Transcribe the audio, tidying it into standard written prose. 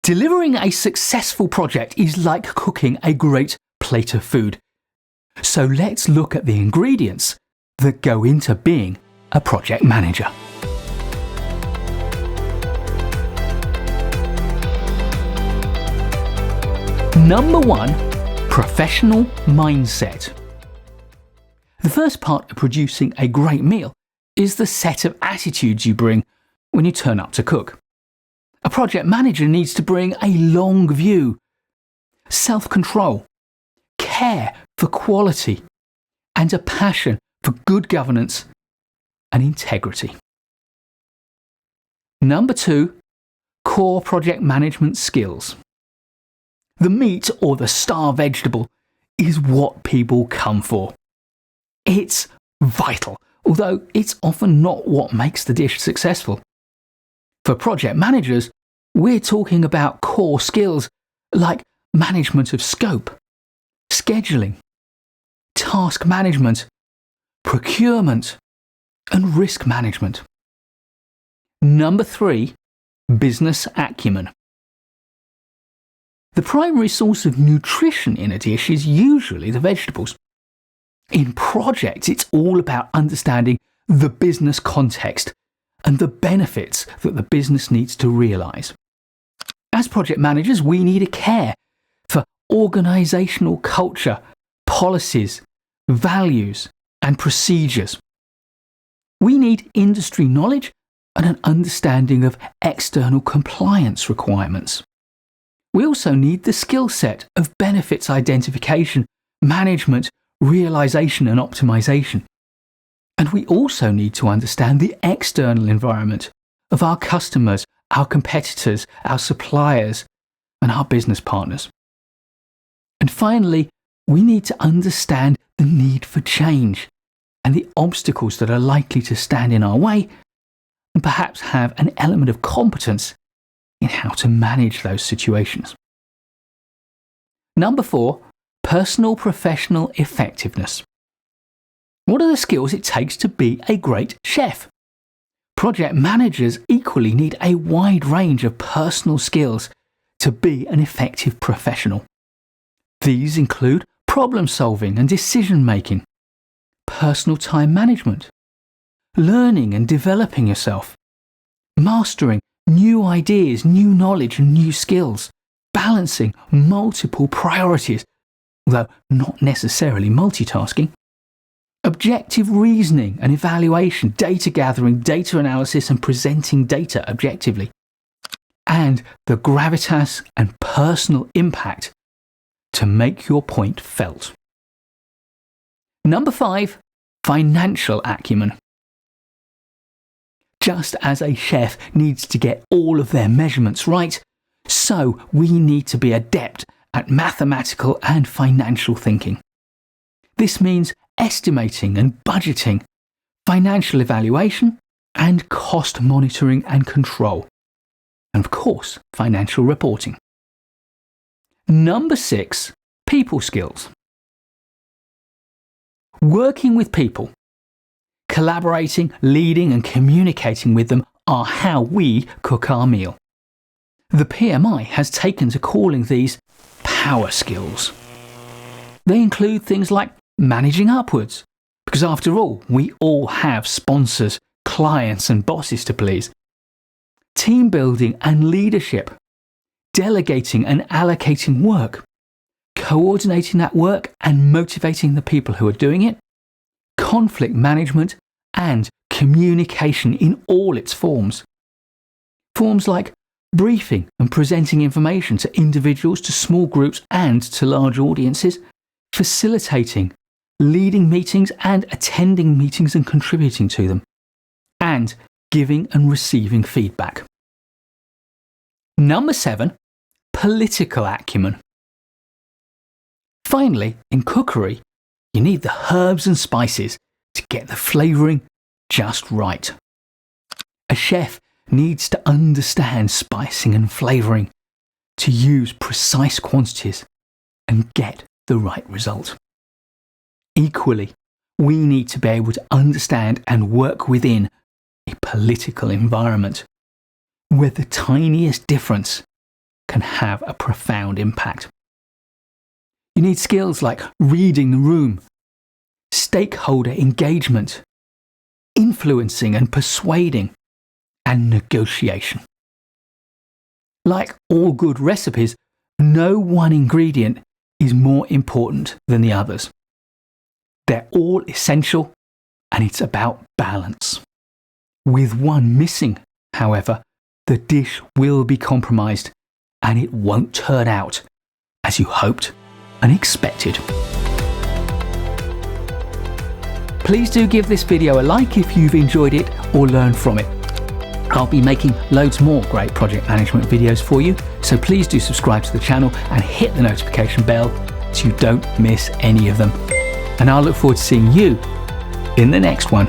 Delivering a successful project is like cooking a great plate of food. So let's look at the ingredients that go into being a project manager. Number 1, professional mindset. The first part of producing a great meal is the set of attitudes you bring when you turn up to cook. A project manager needs to bring a long view, self-control, care for quality, and a passion for good governance and integrity. Number 2, core project management skills. The meat or the star vegetable is what people come for. It's vital, although it's often not what makes the dish successful. For project managers, we're talking about core skills like management of scope, scheduling, task management, procurement, and risk management. Number 3, business acumen. The primary source of nutrition in a dish is usually the vegetables. In projects, it's all about understanding the business context and the benefits that the business needs to realise. As project managers, we need a care for organisational culture, policies, values, and procedures. We need industry knowledge and an understanding of external compliance requirements. We also need the skill set of benefits identification, management, realisation and optimisation. And we also need to understand the external environment of our customers, our competitors, our suppliers, and our business partners. And finally, we need to understand the need for change and the obstacles that are likely to stand in our way, and perhaps have an element of competence in how to manage those situations. Number 4, personal professional effectiveness. What are the skills it takes to be a great chef? Project managers equally need a wide range of personal skills to be an effective professional. These include problem solving and decision making, personal time management, learning and developing yourself, mastering new ideas, new knowledge and new skills, balancing multiple priorities, although not necessarily multitasking, objective reasoning and evaluation, data gathering, data analysis and presenting data objectively, and the gravitas and personal impact to make your point felt. Number 5, financial acumen. Just as a chef needs to get all of their measurements right, so we need to be adept at mathematical and financial thinking. This means estimating and budgeting, financial evaluation, and cost monitoring and control. And of course, financial reporting. Number 6, people skills. Working with people, collaborating, leading, and communicating with them are how we cook our meal. The PMI has taken to calling these power skills. They include things like managing upwards, because after all, we all have sponsors, clients, and bosses to please. Team building and leadership, delegating and allocating work, coordinating that work and motivating the people who are doing it, conflict management, and communication in all its forms. Forms like briefing and presenting information to individuals, to small groups, and to large audiences, facilitating, leading meetings and attending meetings and contributing to them, and giving and receiving feedback. Number 7, political acumen. Finally, in cookery, you need the herbs and spices to get the flavouring just right. A chef needs to understand spicing and flavouring to use precise quantities and get the right result. Equally, we need to be able to understand and work within a political environment where the tiniest difference can can have a profound impact. You need skills like reading the room, stakeholder engagement, influencing and persuading, and negotiation. Like all good recipes, no one ingredient is more important than the others. They're all essential, and it's about balance. With one missing, however, the dish will be compromised, and it won't turn out as you hoped and expected. Please do give this video a like if you've enjoyed it or learned from it. I'll be making loads more great project management videos for you, so please do subscribe to the channel and hit the notification bell so you don't miss any of them. And I'll look forward to seeing you in the next one.